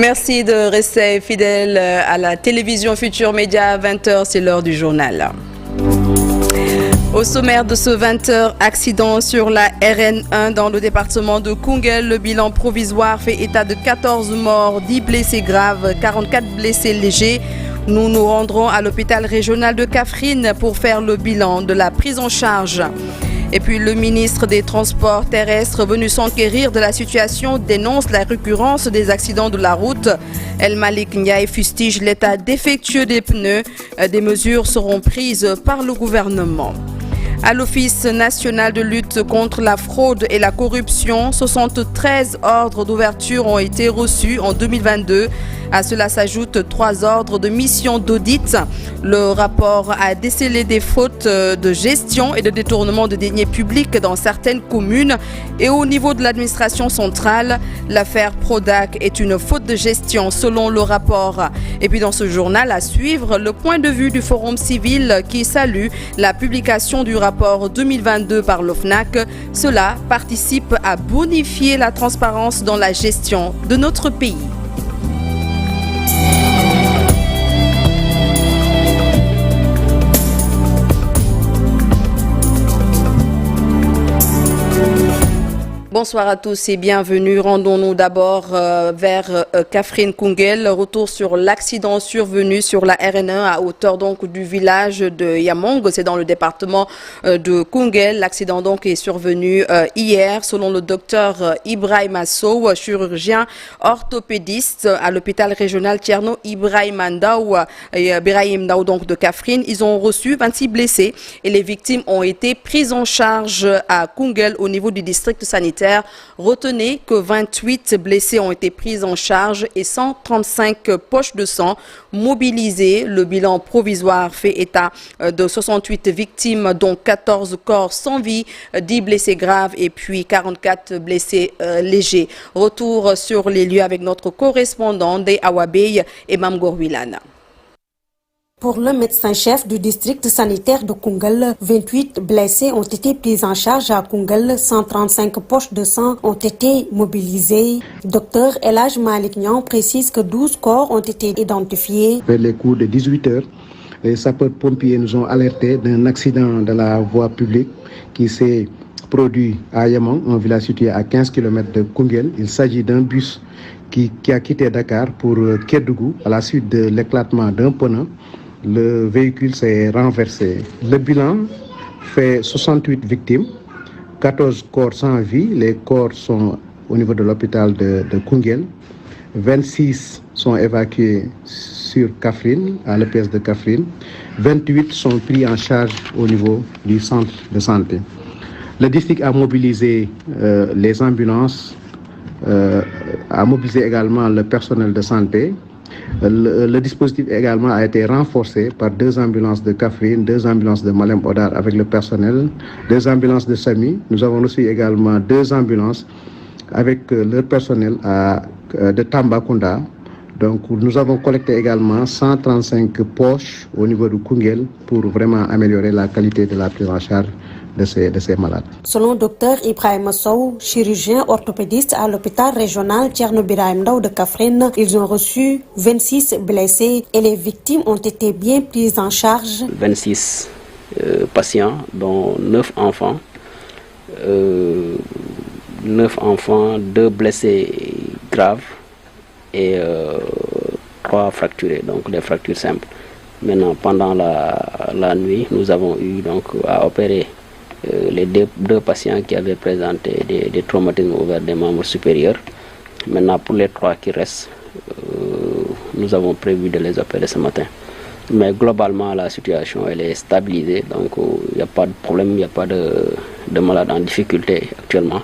Merci de rester fidèle à la télévision Futur Média. 20h, c'est l'heure du journal. Au sommaire de ce 20h, accident sur la RN1 dans le département de Koungheul. Le bilan provisoire fait état de 14 morts, 10 blessés graves, 44 blessés légers. Nous nous rendrons à l'hôpital régional de Kaffrine pour faire le bilan de la prise en charge. Et puis le ministre des Transports terrestres venu s'enquérir de la situation dénonce la récurrence des accidents de la route. El Malik Ndiaye fustige l'état défectueux des pneus. Des mesures seront prises par le gouvernement. À l'Office national de lutte contre la fraude et la corruption, 73 ordres d'ouverture ont été reçus en 2022. À cela s'ajoutent 3 ordres de mission d'audit. Le rapport a décelé des fautes de gestion et de détournement de deniers publics dans certaines communes. Et au niveau de l'administration centrale, l'affaire Prodac est une faute de gestion selon le rapport. Et puis dans ce journal à suivre, le point de vue du Forum civil qui salue la publication du rapport 2022 par l'OFNAC. Cela participe à bonifier la transparence dans la gestion de notre pays. Bonsoir à tous et bienvenue. Rendons-nous d'abord vers Kaffrine Koungheul. Retour sur l'accident survenu sur la RN1 à hauteur donc du village de Yamong. C'est dans le département de Koungheul. L'accident donc est survenu hier. Selon le docteur Ibrahima Sow, chirurgien orthopédiste à l'hôpital régional Thierno Ibrahima Ndao donc de Kaffrine, ils ont reçu 26 blessés et les victimes ont été prises en charge à Koungheul au niveau du district sanitaire. Retenez que 28 blessés ont été pris en charge et 135 poches de sang mobilisées. Le bilan provisoire fait état de 68 victimes, dont 14 corps sans vie, 10 blessés graves et puis 44 blessés légers. Retour sur les lieux avec notre correspondant des Awabey et Mamgorwilana. Pour le médecin-chef du district sanitaire de Koungheul, 28 blessés ont été pris en charge à Koungheul, 135 poches de sang ont été mobilisées. Dr Elhaj Malik Niang précise que 12 corps ont été identifiés. Vers les coups de 18 h, les sapeurs-pompiers nous ont alertés d'un accident de la voie publique qui s'est produit à Yamong, un village situé à 15 km de Koungheul. Il s'agit d'un bus qui a quitté Dakar pour Kédougou à la suite de l'éclatement d'un pneu. Le véhicule s'est renversé. Le bilan fait 68 victimes, 14 corps sans vie. Les corps sont au niveau de l'hôpital de Koungheul. 26 sont évacués sur Kaffrine, à l'EPS de Kaffrine. 28 sont pris en charge au niveau du centre de santé. Le district a mobilisé les ambulances, a mobilisé également le personnel de santé. Le dispositif également a été renforcé par 2 ambulances de Kaffrine, 2 ambulances de Malem Odar avec le personnel, 2 ambulances de Sami. Nous avons reçu également 2 ambulances avec leur personnel de Tambacounda. Donc nous avons collecté également 135 poches au niveau de Koungheul pour vraiment améliorer la qualité de la prise en charge de ces malades. Selon Dr Ibrahima Sow, chirurgien orthopédiste à l'hôpital régional Thierno Ibrahima Ndao de Kaffrine, ils ont reçu 26 blessés et les victimes ont été bien prises en charge. 26 patients, dont 9 enfants. 9 enfants, 2 blessés graves et 3 fracturés, donc des fractures simples. Maintenant, pendant la nuit, nous avons eu donc à opérer les 2 patients qui avaient présenté des traumatismes ouverts des membres supérieurs. Maintenant, pour les 3 qui restent, nous avons prévu de les opérer ce matin. Mais globalement, la situation elle est stabilisée, donc il n'y a pas de problème, il n'y a pas de malades en difficulté actuellement.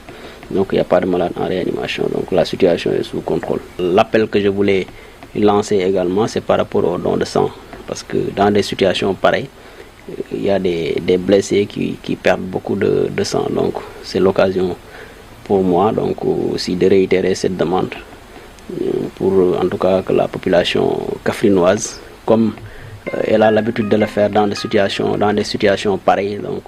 Donc il n'y a pas de malades en réanimation, donc la situation est sous contrôle. L'appel que je voulais lancer également, c'est par rapport au don de sang. Parce que dans des situations pareilles, il y a des blessés qui perdent beaucoup de sang. Donc c'est l'occasion pour moi donc, aussi de réitérer cette demande pour en tout cas que la population kaffrinoise, comme elle a l'habitude de le faire dans des situations pareilles. Donc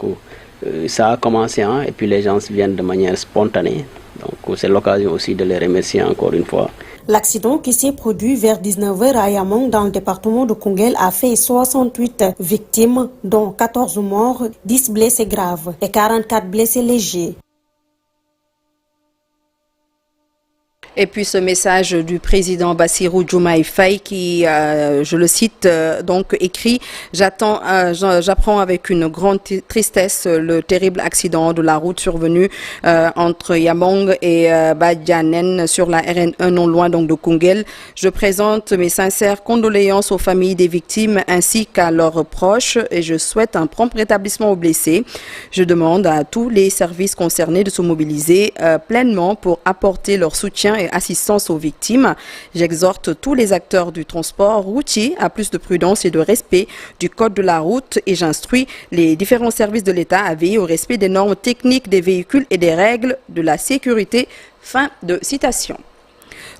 ça a commencé et puis les gens viennent de manière spontanée. Donc c'est l'occasion aussi de les remercier encore une fois. L'accident qui s'est produit vers 19h à Yamong dans le département de Koungheul a fait 68 victimes, dont 14 morts, 10 blessés graves et 44 blessés légers. Et puis ce message du président Bassirou Diomaye Faye qui, je le cite, donc écrit « J'apprends avec une grande tristesse le terrible accident de la route survenu entre Yamong et Badianen sur la RN1 non loin donc de Koungheul. Je présente mes sincères condoléances aux familles des victimes ainsi qu'à leurs proches et je souhaite un prompt rétablissement aux blessés. Je demande à tous les services concernés de se mobiliser pleinement pour apporter leur soutien et assistance aux victimes. J'exhorte tous les acteurs du transport routier à plus de prudence et de respect du code de la route et j'instruis les différents services de l'État à veiller au respect des normes techniques des véhicules et des règles de la sécurité. Fin de citation.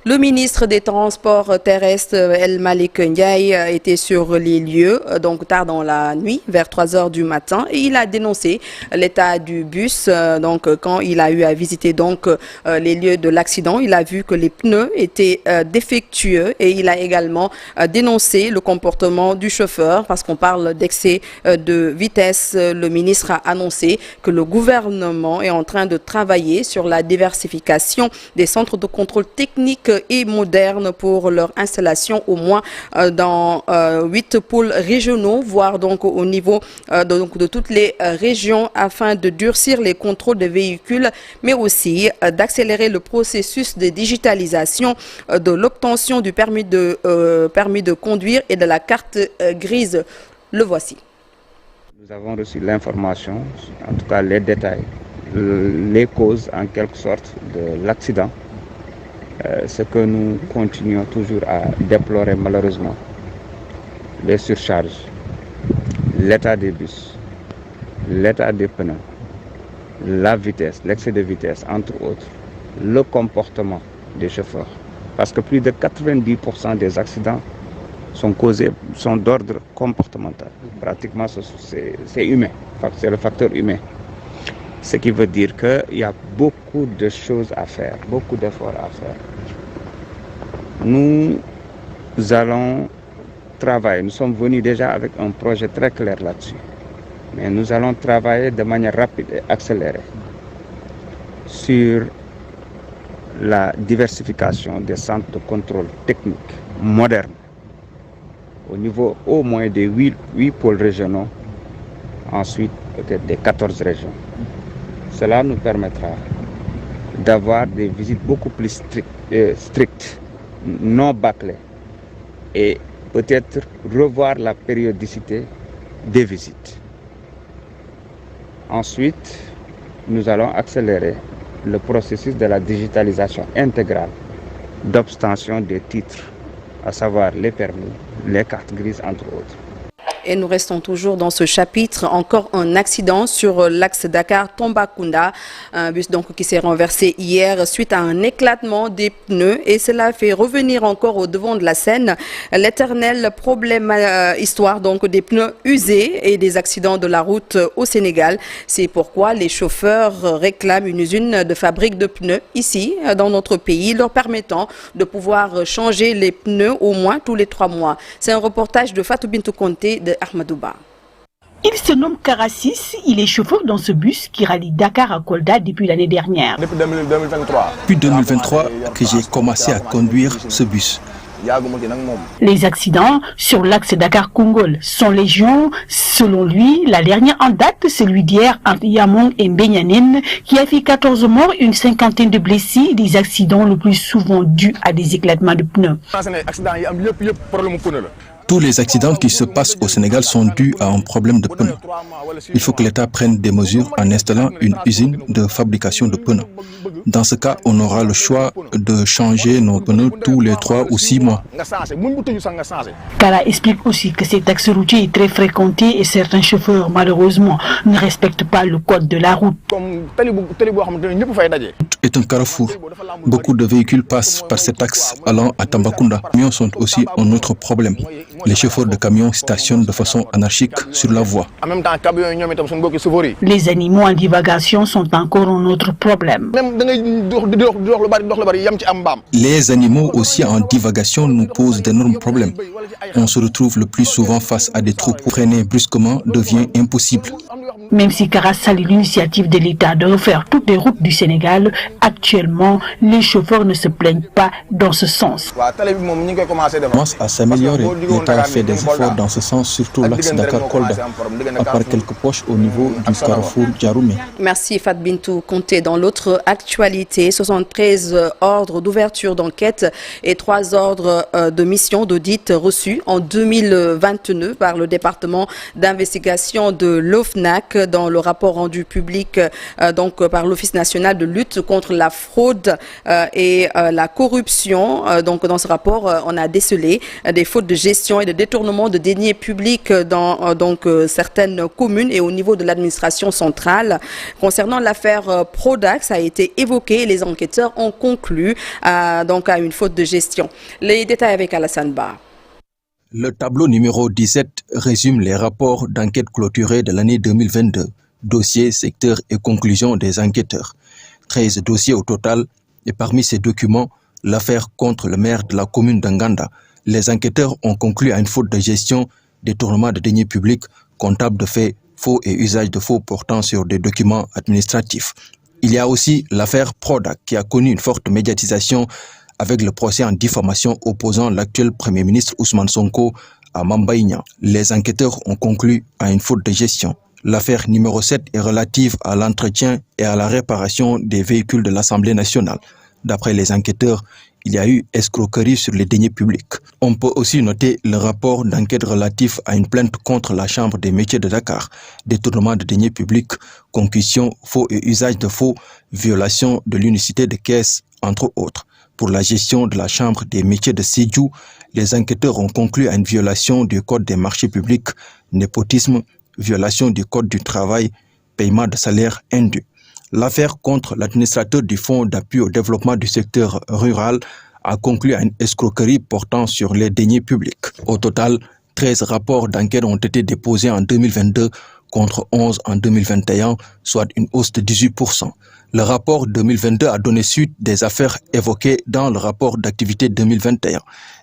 Le ministre des Transports terrestres, El Malik Ndiaye, était sur les lieux, donc tard dans la nuit, vers 3h du matin, et il a dénoncé l'état du bus. Donc, quand il a eu à visiter donc les lieux de l'accident, il a vu que les pneus étaient défectueux et il a également dénoncé le comportement du chauffeur parce qu'on parle d'excès de vitesse. Le ministre a annoncé que le gouvernement est en train de travailler sur la diversification des centres de contrôle technique et moderne pour leur installation au moins dans 8 pôles régionaux, voire donc au niveau de toutes les régions afin de durcir les contrôles des véhicules, mais aussi d'accélérer le processus de digitalisation de l'obtention du permis de conduire et de la carte grise. Le voici. Nous avons reçu l'information, en tout cas les détails, les causes en quelque sorte de l'accident. Ce que nous continuons toujours à déplorer malheureusement, les surcharges, l'état des bus, l'état des pneus, la vitesse, l'excès de vitesse entre autres, le comportement des chauffeurs. Parce que plus de 90% des accidents sont d'ordre comportemental. Pratiquement c'est humain, c'est le facteur humain. Ce qui veut dire qu'il y a beaucoup de choses à faire, beaucoup d'efforts à faire. Nous allons travailler, nous sommes venus déjà avec un projet très clair là-dessus. Mais nous allons travailler de manière rapide et accélérée sur la diversification des centres de contrôle technique modernes au niveau au moins des 8 pôles régionaux, ensuite peut-être des 14 régions. Cela nous permettra d'avoir des visites beaucoup plus strictes, non bâclées, et peut-être revoir la périodicité des visites. Ensuite, nous allons accélérer le processus de la digitalisation intégrale d'obtention des titres, à savoir les permis, les cartes grises, entre autres. Et nous restons toujours dans ce chapitre. Encore un accident sur l'axe Dakar-Tambacounda. Un bus donc qui s'est renversé hier suite à un éclatement des pneus. Et cela fait revenir encore au devant de la scène l'éternel problème, histoire donc des pneus usés et des accidents de la route au Sénégal. C'est pourquoi les chauffeurs réclament une usine de fabrique de pneus ici, dans notre pays, leur permettant de pouvoir changer les pneus au moins tous les 3 mois. C'est un reportage de Fatou Bintou Konté de Ahmadouba. Il se nomme Karassis, il est chauffeur dans ce bus qui rallie Dakar à Kolda depuis l'année dernière. Depuis 2023. Depuis 2023 que j'ai commencé à conduire ce bus. Les accidents sur l'axe Dakar-Koungheul sont légion. Selon lui, la dernière en date, celui d'hier entre Yamong et Benyanen, qui a fait 14 morts et une cinquantaine de blessés, des accidents le plus souvent dus à des éclatements de pneus. Tous les accidents qui se passent au Sénégal sont dus à un problème de pneus. Il faut que l'État prenne des mesures en installant une usine de fabrication de pneus. Dans ce cas, on aura le choix de changer nos pneus tous les 3 ou 6 mois. Kala explique aussi que cet axe routier est très fréquenté et certains chauffeurs, malheureusement, ne respectent pas le code de la route. C'est un carrefour. Beaucoup de véhicules passent par cet axe allant à Tambacounda. Les camions sont aussi un autre problème. Les chauffeurs de camions stationnent de façon anarchique sur la voie. Les animaux en divagation sont encore un autre problème. Les animaux aussi en divagation nous posent d'énormes problèmes. On se retrouve le plus souvent face à des troupeaux. Freiner brusquement devient impossible. Même si Kara salue l'initiative de l'État de refaire toutes les routes du Sénégal, actuellement, les chauffeurs ne se plaignent pas dans ce sens. Commence à s'améliorer. L'État a fait des efforts dans ce sens, surtout l'axe Dakar-Kolda, à part quelques poches au niveau du carrefour Djaroumé. Merci Fat Bintou Conté. Dans l'autre actualité, 73 ordres d'ouverture d'enquête et 3 ordres de mission d'audit reçus en 2022 par le département d'investigation de l'OFNAC dans le rapport rendu public donc par l'Office national de lutte contre la fraude et la corruption. Donc dans ce rapport, on a décelé des fautes de gestion et de détournement de deniers publics dans certaines communes et au niveau de l'administration centrale. Concernant l'affaire Prodac, ça a été évoqué et les enquêteurs ont conclu à une faute de gestion. Les détails avec Alassane Ba. Le tableau numéro 17 résume les rapports d'enquête clôturés de l'année 2022, dossiers, secteurs et conclusions des enquêteurs. 13 dossiers au total et parmi ces documents, l'affaire contre le maire de la commune d'Anganda. Les enquêteurs ont conclu à une faute de gestion, détournement de deniers publics, comptable de faits, faux et usage de faux portant sur des documents administratifs. Il y a aussi l'affaire Prodac qui a connu une forte médiatisation avec le procès en diffamation opposant l'actuel Premier ministre Ousmane Sonko à Mambaïna. Les enquêteurs ont conclu à une faute de gestion. L'affaire numéro 7 est relative à l'entretien et à la réparation des véhicules de l'Assemblée nationale. D'après les enquêteurs, il y a eu escroquerie sur les deniers publics. On peut aussi noter le rapport d'enquête relatif à une plainte contre la Chambre des métiers de Dakar, détournement de deniers publics, concussion, faux et usage de faux, violation de l'unicité de caisse, entre autres. Pour la gestion de la Chambre des métiers de Sédhiou, les enquêteurs ont conclu à une violation du Code des marchés publics, népotisme, violation du Code du travail, paiement de salaire indu. L'affaire contre l'administrateur du Fonds d'appui au développement du secteur rural a conclu à une escroquerie portant sur les deniers publics. Au total, 13 rapports d'enquête ont été déposés en 2022 contre 11 en 2021, soit une hausse de 18%. Le rapport 2022 a donné suite des affaires évoquées dans le rapport d'activité 2021,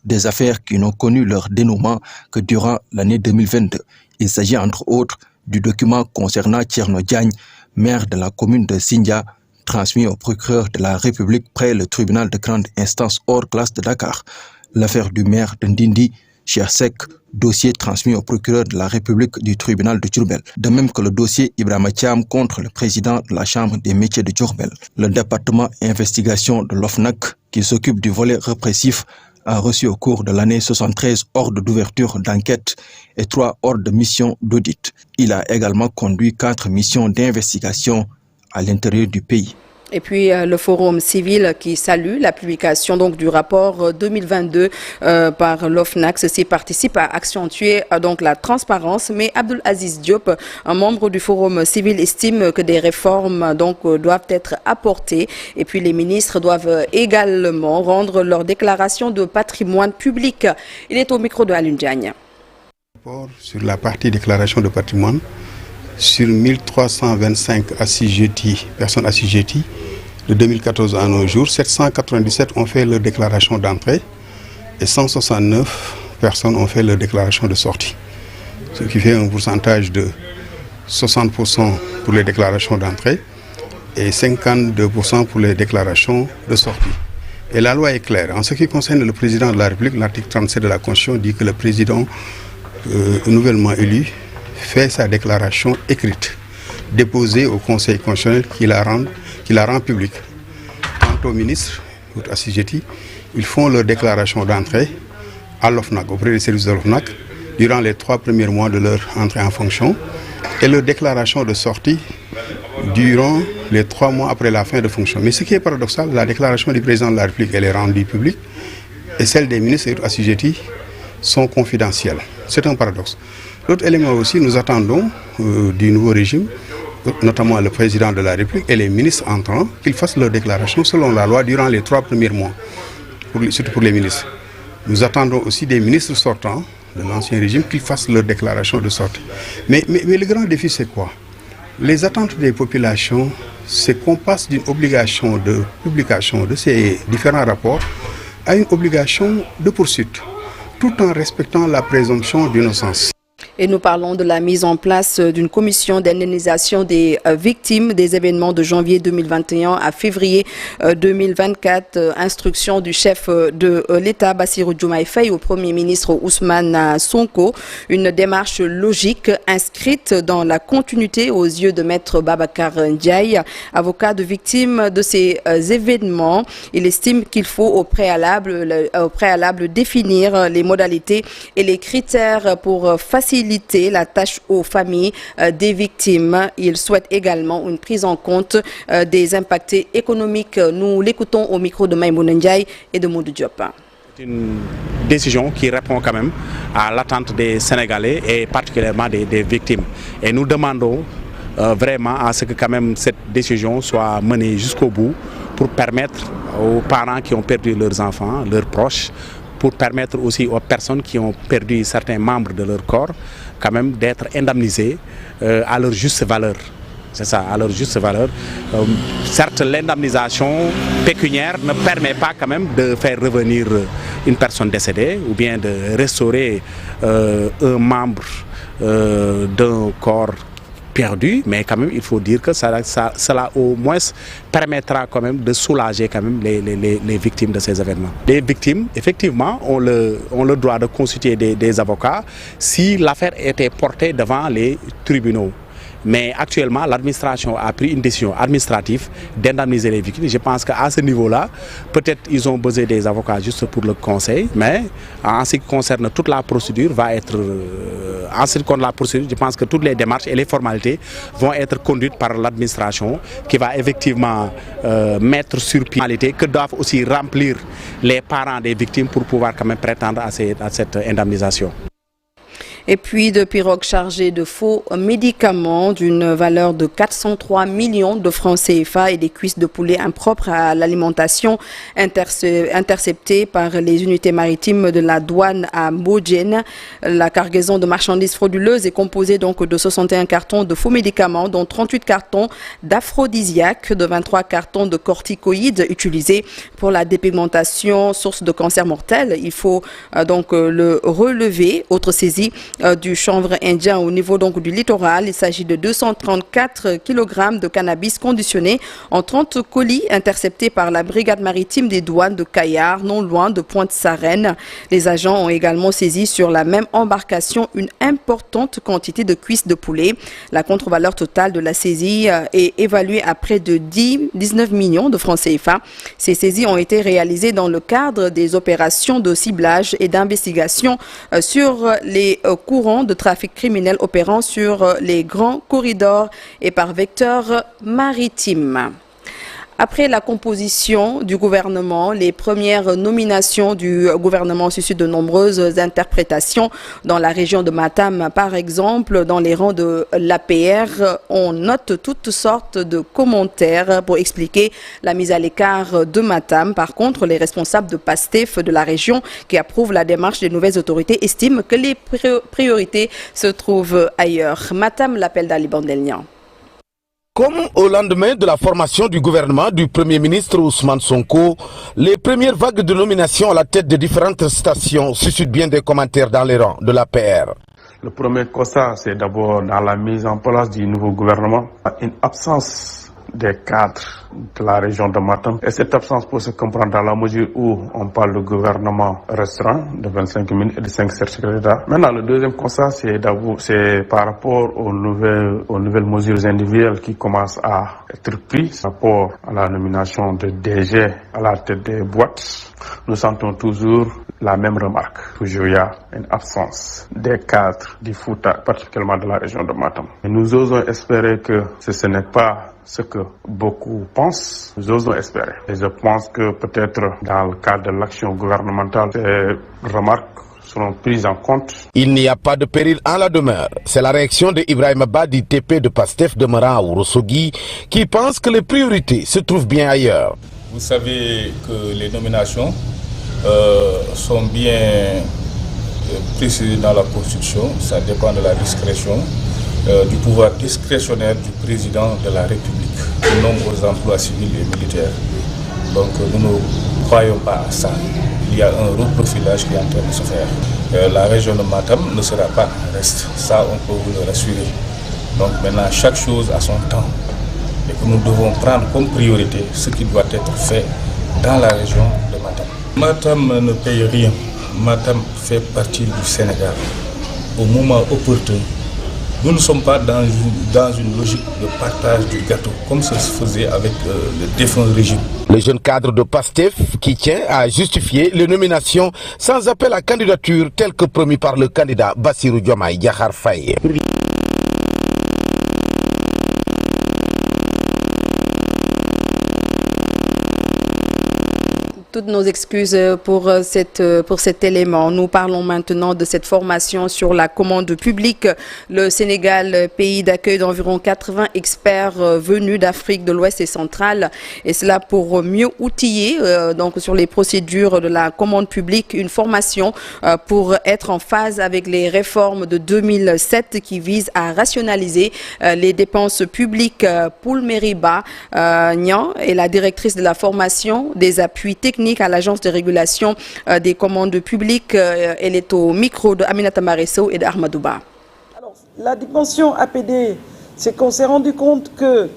des affaires qui n'ont connu leur dénouement que durant l'année 2022. Il s'agit entre autres du document concernant Thierno Diagne, maire de la commune de Sindia, transmis au procureur de la République près le tribunal de grande instance hors classe de Dakar. L'affaire du maire de Ndindi, Cheikh Seck, dossier transmis au procureur de la République du tribunal de Diourbel. De même que le dossier Ibrahima Thiam contre le président de la Chambre des métiers de Diourbel. Le département investigation de l'OFNAC, qui s'occupe du volet répressif, a reçu au cours de l'année 73 ordres d'ouverture d'enquête et 3 ordres de mission d'audit. Il a également conduit 4 missions d'investigation à l'intérieur du pays. Et puis le Forum civil qui salue la publication du rapport 2022 par l'OFNAC. Ceci participe à accentuer la transparence. Mais Abdoul Aziz Diop, un membre du Forum civil, estime que des réformes doivent être apportées. Et puis les ministres doivent également rendre leur déclaration de patrimoine public. Il est au micro de Alun Diagne. Sur la partie déclaration de patrimoine, sur 1325 assujettis, personnes assujetties, de 2014 à nos jours, 797 ont fait leur déclaration d'entrée et 169 personnes ont fait leur déclaration de sortie. Ce qui fait un pourcentage de 60% pour les déclarations d'entrée et 52% pour les déclarations de sortie. Et la loi est claire. En ce qui concerne le président de la République, l'article 37 de la Constitution dit que le président nouvellement élu fait sa déclaration écrite, déposée au Conseil constitutionnel qui la rend publique. Quant aux ministres, aux assujettis, ils font leur déclaration d'entrée à l'OFNAC, auprès des services de l'OFNAC, durant les 3 premiers mois de leur entrée en fonction, et leur déclaration de sortie durant les 3 mois après la fin de fonction. Mais ce qui est paradoxal, la déclaration du président de la République, elle est rendue publique, et celle des ministres et assujettis sont confidentielles. C'est un paradoxe. L'autre élément aussi, nous attendons du nouveau régime, notamment le président de la République et les ministres entrants, qu'ils fassent leur déclaration selon la loi durant les 3 premiers mois, surtout pour les ministres. Nous attendons aussi des ministres sortants de l'ancien régime qu'ils fassent leur déclaration de sortie. Mais le grand défi, c'est quoi? Les attentes des populations, c'est qu'on passe d'une obligation de publication de ces différents rapports à une obligation de poursuite, tout en respectant la présomption d'innocence. Et nous parlons de la mise en place d'une commission d'indemnisation des victimes des événements de janvier 2021 à février 2024. Instruction du chef de l'État, Bassirou Diomaye Faye, au Premier ministre Ousmane Sonko. Une démarche logique inscrite dans la continuité aux yeux de Maître Babacar Ndiaye, avocat de victimes de ces événements. Il estime qu'il faut au préalable définir les modalités et les critères pour faciliter la tâche aux familles des victimes. Il souhaite également une prise en compte des impacts économiques. Nous l'écoutons au micro de Maïmouna Ndiaye et de Modou Diop. C'est une décision qui répond quand même à l'attente des Sénégalais et particulièrement des victimes. Et nous demandons vraiment à ce que quand même cette décision soit menée jusqu'au bout pour permettre aux parents qui ont perdu leurs enfants, leurs proches, pour permettre aussi aux personnes qui ont perdu certains membres de leur corps, quand même d'être indemnisées à leur juste valeur. C'est ça, à leur juste valeur. Certes, l'indemnisation pécuniaire ne permet pas quand même de faire revenir une personne décédée ou bien de restaurer un membre d'un corps perdu, mais quand même il faut dire que cela au moins permettra quand même de soulager quand même les victimes de ces événements. Les victimes, effectivement, ont le droit de consulter des avocats si l'affaire était portée devant les tribunaux. Mais actuellement, l'administration a pris une décision administrative d'indemniser les victimes. Je pense qu'à ce niveau-là, peut-être ils ont besoin des avocats juste pour le conseil, mais en ce qui concerne toute la procédure, je pense que toutes les démarches et les formalités vont être conduites par l'administration qui va effectivement mettre sur pied les formalités que doivent aussi remplir les parents des victimes pour pouvoir quand même prétendre à cette indemnisation. Et puis de pirogues chargées de faux médicaments d'une valeur de 403 millions de francs CFA et des cuisses de poulet impropres à l'alimentation interceptées par les unités maritimes de la douane à Mbodjen. La cargaison de marchandises frauduleuses est composée donc de 61 cartons de faux médicaments, dont 38 cartons d'aphrodisiaques, de 23 cartons de corticoïdes utilisés pour la dépigmentation, source de cancer mortel. Il faut donc le relever. Autre saisie du chanvre indien au niveau donc du littoral. Il s'agit de 234 kg de cannabis conditionné en 30 colis interceptés par la brigade maritime des douanes de Kayar, non loin de Pointe-Sarène. Les agents ont également saisi sur la même embarcation une importante quantité de cuisses de poulet. La contre-valeur totale de la saisie est évaluée à près de 19 millions de francs CFA. Ces saisies ont été réalisées dans le cadre des opérations de ciblage et d'investigation sur les courants de trafic criminel opérant sur les grands corridors et par vecteur maritime. Après la composition du gouvernement, les premières nominations du gouvernement suscitent de nombreuses interprétations. Dans la région de Matam, par exemple, dans les rangs de l'APR, on note toutes sortes de commentaires pour expliquer la mise à l'écart de Matam. Par contre, les responsables de PASTEF de la région qui approuvent la démarche des nouvelles autorités estiment que les priorités se trouvent ailleurs. Matam, l'appel d'Ali Bandelnian. Comme au lendemain de la formation du gouvernement du Premier ministre Ousmane Sonko, les premières vagues de nomination à la tête de différentes stations suscitent bien des commentaires dans les rangs de l'APR. Le premier constat, c'est d'abord dans la mise en place du nouveau gouvernement, une absence des cadres de la région de Matam. Et cette absence peut se comprendre dans la mesure où on parle de gouvernement restreint de 25 000 et de 5 secrétaires d'État. Maintenant, le deuxième constat, c'est par rapport aux nouvelles mesures individuelles qui commencent à être prises par rapport à la nomination de DG à la tête des boîtes. Nous sentons toujours la même remarque. Toujours il y a une absence des cadres du Fouta, particulièrement de la région de Matam. Et nous osons espérer que ce n'est pas ce que beaucoup pensent. Nous osons espérer. Et je pense que peut-être dans le cadre de l'action gouvernementale, ces remarques seront prises en compte. Il n'y a pas de péril en la demeure. C'est la réaction de Ibrahim Badi, TP de PASTEF de Mara à Ourossogui, qui pense que les priorités se trouvent bien ailleurs. Vous savez que les nominations sont bien précisé dans la Constitution, ça dépend de la discrétion, du pouvoir discrétionnaire du président de la République, au nombre aux emplois civils et militaires. Donc nous ne croyons pas à ça. Il y a un reprofilage qui est en train de se faire. La région de Matam ne sera pas en reste, ça on peut vous le rassurer. Donc maintenant chaque chose a son temps et que nous devons prendre comme priorité ce qui doit être fait dans la région de Matam. Matam ne paye rien. Matam fait partie du Sénégal. Au moment opportun, nous ne sommes pas dans une logique de partage du gâteau, comme ça se faisait avec le défunt régime. Le jeune cadre de PASTEF qui tient à justifier les nominations sans appel à candidature tel que promis par le candidat Bassirou Diomaye Diakhar Faye. Toutes nos excuses pour cet élément. Nous parlons maintenant de cette formation sur la commande publique. Le Sénégal, pays d'accueil d'environ 80 experts venus d'Afrique de l'Ouest et centrale. Et cela pour mieux outiller donc sur les procédures de la commande publique, une formation pour être en phase avec les réformes de 2007 qui visent à rationaliser les dépenses publiques. Poul Meriba Nian est la directrice de la formation des appuis techniques à l'Agence de régulation des commandes publiques. Elle est au micro de Aminata Maresso et d'Ahmadouba. Alors, la dimension APD, c'est qu'on s'est rendu compte que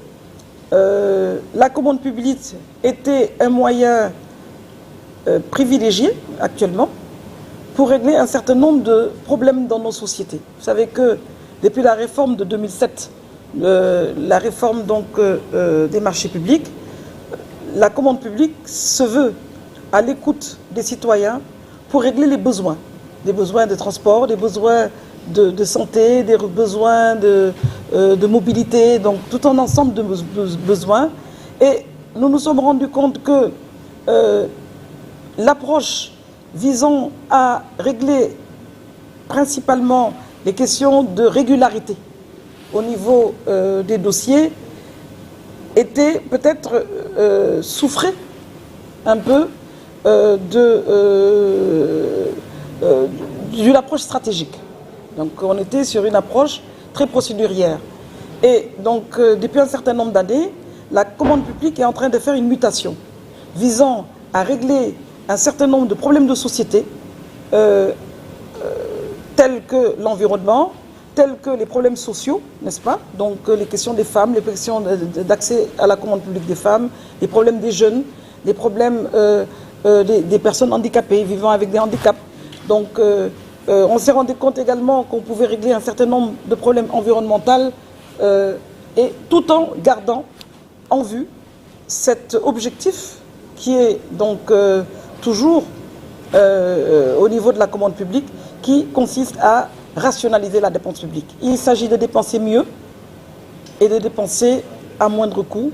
la commande publique était un moyen privilégié actuellement pour régler un certain nombre de problèmes dans nos sociétés. Vous savez que depuis la réforme de 2007, la réforme donc, des marchés publics, la commande publique se veut à l'écoute des citoyens pour régler les besoins. Des besoins de transport, des besoins de santé, des besoins de mobilité, donc tout un ensemble de besoins. Et nous nous sommes rendus compte que l'approche visant à régler principalement les questions de régularité au niveau des dossiers était peut-être souffrait un peu d'une approche stratégique. Donc on était sur une approche très procédurière. Et donc depuis un certain nombre d'années, la commande publique est en train de faire une mutation visant à régler un certain nombre de problèmes de société tels que l'environnement, tels que les problèmes sociaux, n'est-ce pas? Donc les questions des femmes, les questions d'accès à la commande publique des femmes, les problèmes des jeunes, les problèmes des personnes handicapées, vivant avec des handicaps. Donc on s'est rendu compte également qu'on pouvait régler un certain nombre de problèmes environnementaux et tout en gardant en vue cet objectif qui est donc toujours au niveau de la commande publique, qui consiste à rationaliser la dépense publique. Il s'agit de dépenser mieux et de dépenser à moindre coût,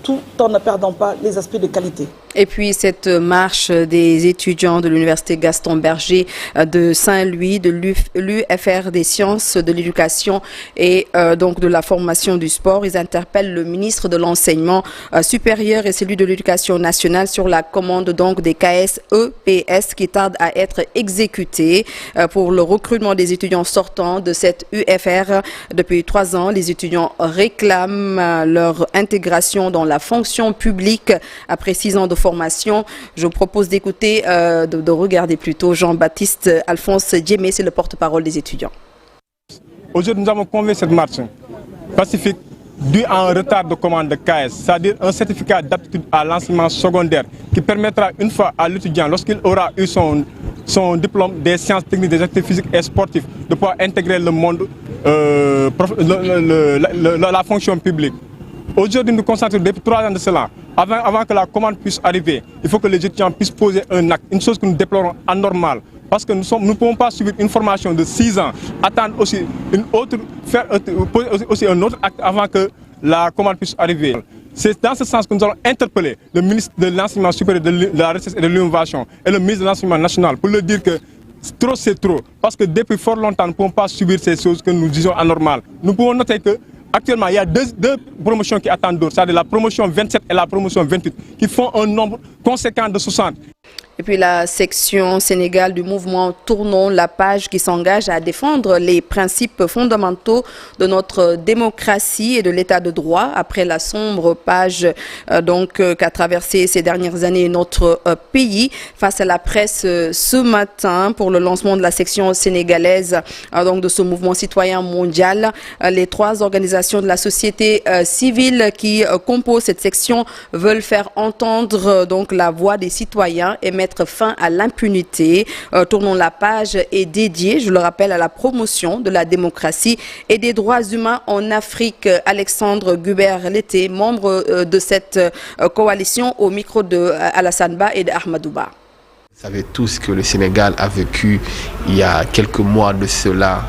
tout en ne perdant pas les aspects de qualité. Et puis cette marche des étudiants de l'Université Gaston Berger de Saint-Louis, de l'UFR des sciences de l'éducation et donc de la formation du sport, ils interpellent le ministre de l'enseignement supérieur et celui de l'éducation nationale sur la commande donc des KS-EPS qui tardent à être exécutés pour le recrutement des étudiants sortants de cette UFR. Depuis 3 ans, les étudiants réclament leur intégration dans la fonction publique après 6 ans de formation. Je vous propose d'écouter, de regarder plutôt Jean-Baptiste Alphonse Djemé, c'est le porte-parole des étudiants. Aujourd'hui, nous avons convié cette marche pacifique due à un retard de commande de KS, c'est-à-dire un certificat d'aptitude à l'enseignement secondaire qui permettra une fois à l'étudiant, lorsqu'il aura eu son diplôme des sciences techniques, des activités physiques et sportives, de pouvoir intégrer le monde, la fonction publique. Aujourd'hui, nous concentrons depuis 3 ans de cela. Avant que la commande puisse arriver, il faut que les étudiants puissent poser un acte, une chose que nous déplorons anormale. Parce que nous ne pouvons pas suivre une formation de 6 ans, attendre aussi poser aussi un autre acte avant que la commande puisse arriver. C'est dans ce sens que nous allons interpeller le ministre de l'Enseignement supérieur, de la Recherche et de l'Innovation et le ministre de l'Enseignement national pour leur dire que trop c'est trop. Parce que depuis fort longtemps, nous ne pouvons pas subir ces choses que nous disons anormales. Nous pouvons noter que actuellement, il y a deux promotions qui attendent d'autres, c'est-à-dire la promotion 27 et la promotion 28, qui font un nombre conséquent de 60. Et puis la section Sénégal du mouvement Tournons la page qui s'engage à défendre les principes fondamentaux de notre démocratie et de l'état de droit après la sombre page qu'a traversé ces dernières années notre pays. Face à la presse ce matin pour le lancement de la section sénégalaise de ce mouvement citoyen mondial, les 3 organisations de la société civile qui composent cette section veulent faire entendre la voix des citoyens et mettre fin à l'impunité. Tournons la page est dédiée, je le rappelle, à la promotion de la démocratie et des droits humains en Afrique. Alexandre Gubert-Lété, membre de cette coalition, au micro de Alassane Ba et d'Ahmadouba. Vous savez tous que le Sénégal a vécu il y a quelques mois de cela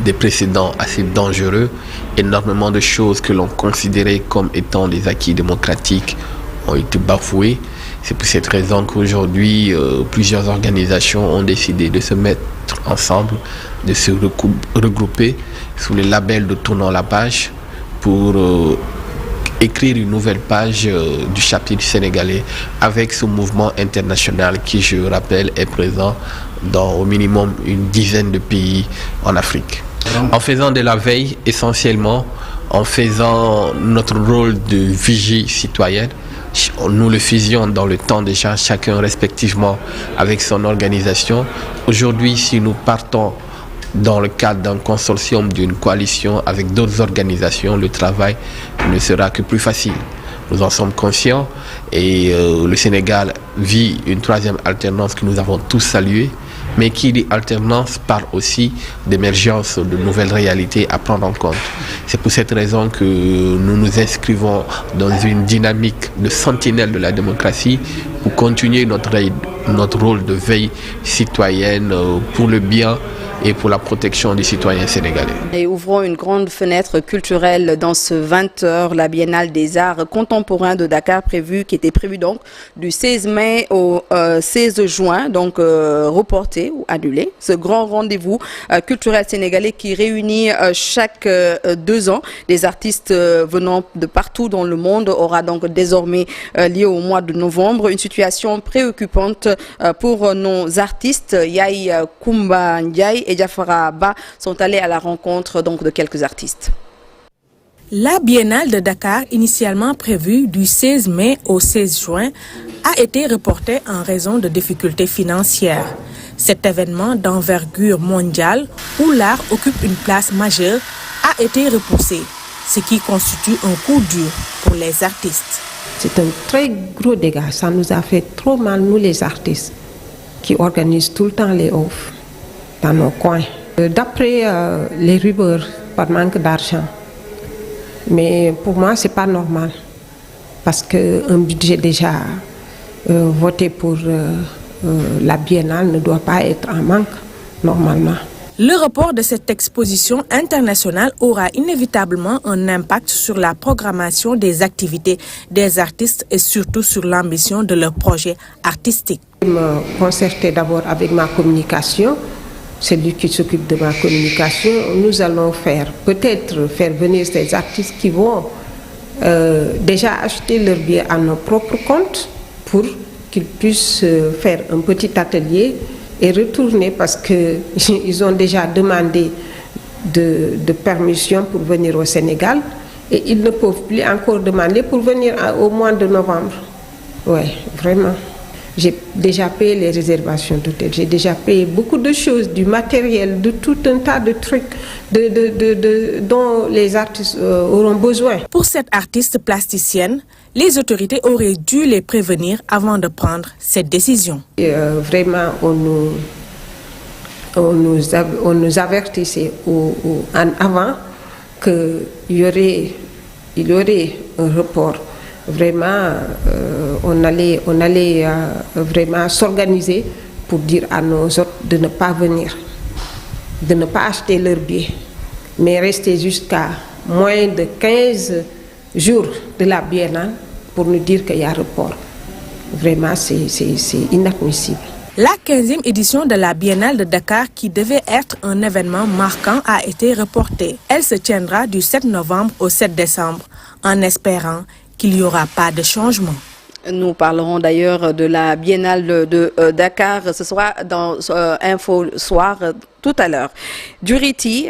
des précédents assez dangereux. Énormément de choses que l'on considérait comme étant des acquis démocratiques ont été bafouées. C'est pour cette raison qu'aujourd'hui, plusieurs organisations ont décidé de se mettre ensemble, de se regrouper sous le label de Tournons la page pour écrire une nouvelle page du chapitre sénégalais avec ce mouvement international qui, je rappelle, est présent dans au minimum une dizaine de pays en Afrique. En faisant de la veille, essentiellement, en faisant notre rôle de vigie citoyenne, nous le faisions dans le temps déjà, chacun respectivement avec son organisation. Aujourd'hui, si nous partons dans le cadre d'un consortium, d'une coalition avec d'autres organisations, le travail ne sera que plus facile. Nous en sommes conscients et le Sénégal vit une 3e alternance que nous avons tous saluée, mais qui dit alternance parle aussi d'émergence de nouvelles réalités à prendre en compte. C'est pour cette raison que nous nous inscrivons dans une dynamique de sentinelle de la démocratie pour continuer notre rôle de veille citoyenne pour le bien et pour la protection des citoyens sénégalais. Et ouvrons une grande fenêtre culturelle dans ce 20h, la Biennale des Arts Contemporains de Dakar qui était prévue donc du 16 mai au 16 juin, donc reporté ou annulé. Ce grand rendez-vous culturel sénégalais qui réunit chaque 2 ans des artistes venant de partout dans le monde aura donc désormais lieu au mois de novembre. Une situation préoccupante pour nos artistes. Yaï Kumba Ndiaye et Jafara Ba sont allés à la rencontre de quelques artistes. La Biennale de Dakar, initialement prévue du 16 mai au 16 juin, a été reportée en raison de difficultés financières. Cet événement d'envergure mondiale, où l'art occupe une place majeure, a été repoussé, ce qui constitue un coup dur pour les artistes. C'est un très gros dégât. Ça nous a fait trop mal, nous les artistes, qui organisent tout le temps les offres dans nos coins. D'après les rumeurs, par manque d'argent. Mais pour moi, ce n'est pas normal. Parce qu'un budget déjà voté pour la Biennale ne doit pas être en manque, normalement. Le report de cette exposition internationale aura inévitablement un impact sur la programmation des activités des artistes et surtout sur l'ambition de leurs projets artistiques. Je me concertais d'abord avec ma communication. C'est lui qui s'occupe de ma communication. Nous allons peut-être faire venir ces artistes qui vont déjà acheter leurs billets à nos propres comptes pour qu'ils puissent faire un petit atelier et retourner parce qu'ils ont déjà demandé de permission pour venir au Sénégal et ils ne peuvent plus encore demander pour venir au mois de novembre. Oui, vraiment. J'ai déjà payé les réservations d'hôtel, j'ai déjà payé beaucoup de choses, du matériel, de tout un tas de trucs dont les artistes auront besoin. Pour cette artiste plasticienne, les autorités auraient dû les prévenir avant de prendre cette décision. Vraiment, on nous avertissait avant qu'il y aurait un report. Vraiment, on allait vraiment s'organiser pour dire à nos hôtes de ne pas venir, de ne pas acheter leurs billets, mais rester jusqu'à moins de 15 jours de la Biennale pour nous dire qu'il y a report. Vraiment, c'est inadmissible. La 15e édition de la Biennale de Dakar, qui devait être un événement marquant, a été reportée. Elle se tiendra du 7 novembre au 7 décembre, en espérant qu'il n'y aura pas de changement. Nous parlerons d'ailleurs de la Biennale de Dakar. Ce sera dans Info Soir tout à l'heure. Du riti,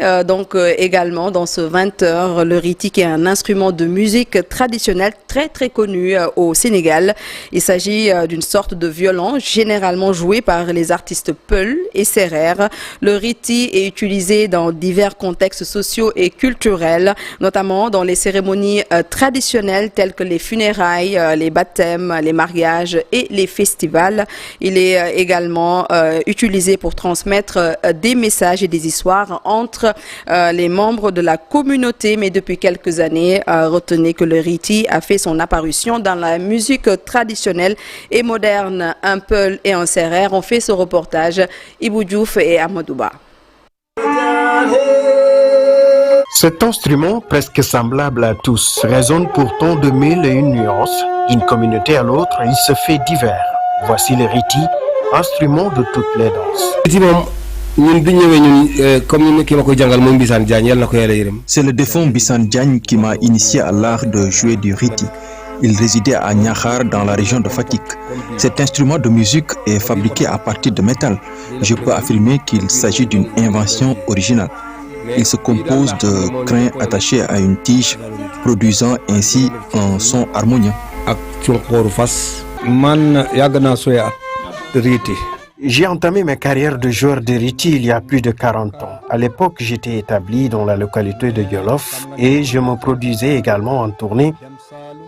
également dans ce 20h, le riti qui est un instrument de musique traditionnel très connu au Sénégal. Il s'agit d'une sorte de violon généralement joué par les artistes Peul et Sérère. Le riti est utilisé dans divers contextes sociaux et culturels, notamment dans les cérémonies traditionnelles telles que les funérailles, les baptêmes, les mariages et les festivals. Il est également utilisé pour transmettre des messages et des histoires entre les membres de la communauté, mais depuis quelques années, retenez que le riti a fait son apparition dans la musique traditionnelle et moderne. Un Peul et un Sérère ont fait ce reportage. Ibou Diouf et Amadouba. Cet instrument, presque semblable à tous, résonne pourtant de mille et une nuances. D'une communauté à l'autre, il se fait divers. Voici le riti, instrument de toutes les danses. C'est le défunt Bissane Diagne qui m'a initié à l'art de jouer du riti. Il résidait à Niakhar dans la région de Fatick. Cet instrument de musique est fabriqué à partir de métal. Je peux affirmer qu'il s'agit d'une invention originale. Il se compose de crins attachés à une tige, produisant ainsi un son harmonieux. J'ai entamé ma carrière de joueur de riti il y a plus de 40 ans. À l'époque, j'étais établi dans la localité de Yolof et je me produisais également en tournée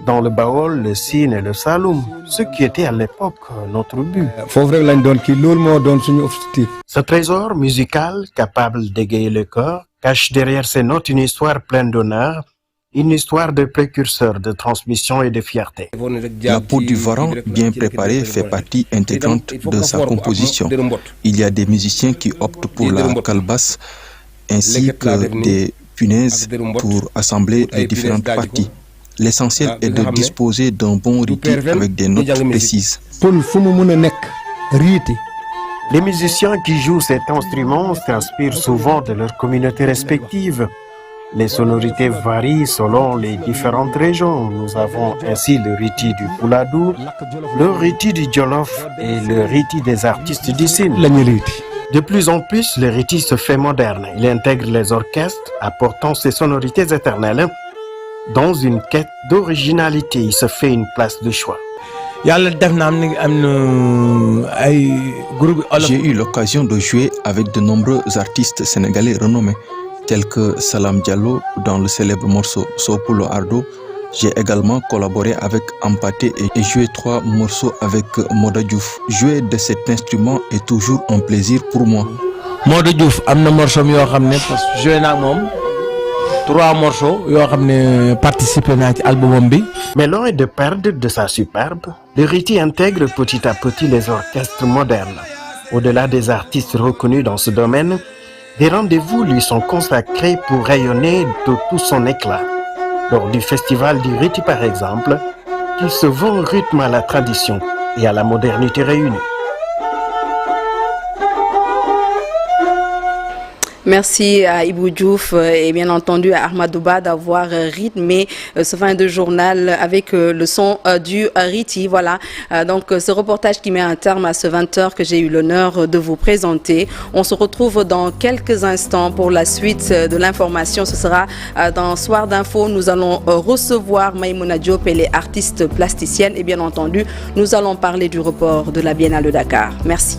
dans le Baol, le Sine et le Saloum, ce qui était à l'époque notre but. Ce trésor musical, capable d'égayer le cœur, cache derrière ses notes une histoire pleine d'honneur, une histoire de précurseur, de transmission et de fierté. La peau du varan bien préparée fait partie intégrante de sa composition. Il y a des musiciens qui optent pour la calebasse ainsi que des punaises pour assembler les différentes parties. L'essentiel est de disposer d'un bon riti avec des notes précises. Les musiciens qui jouent cet instrument s'inspirent souvent de leur communauté respective. Les sonorités varient selon les différentes régions. Nous avons ainsi le riti du Pouladou, le riti du Jolof et le riti des artistes du Sine. De plus en plus, le riti se fait moderne. Il intègre les orchestres, apportant ses sonorités éternelles. Dans une quête d'originalité, il se fait une place de choix. J'ai eu l'occasion de jouer avec de nombreux artistes sénégalais renommés, tels que Salam Diallo dans le célèbre morceau Sopoulo Ardo. J'ai également collaboré avec Ampaté et joué 3 morceaux avec Moda Diouf. Jouer de cet instrument est toujours un plaisir pour moi. Moda Diouf, amna morceau yo xamné parce que joué na mom 3 morceaux yo xamné participer na ci albumam bi. Mais loin de perdre de sa superbe, le riti intègre petit à petit les orchestres modernes. Au-delà des artistes reconnus dans ce domaine, des rendez-vous lui sont consacrés pour rayonner de tout son éclat. Lors du festival du riti par exemple, qui se vend rythme à la tradition et à la modernité réunie. Merci à Ibou Diouf et bien entendu à Ahmadouba d'avoir rythmé ce fin de journal avec le son du riti. Voilà, donc ce reportage qui met un terme à ce 20h que j'ai eu l'honneur de vous présenter. On se retrouve dans quelques instants pour la suite de l'information. Ce sera dans Soir d'info. Nous allons recevoir Maïmouna Diop et les artistes plasticiennes et bien entendu, nous allons parler du report de la Biennale de Dakar. Merci.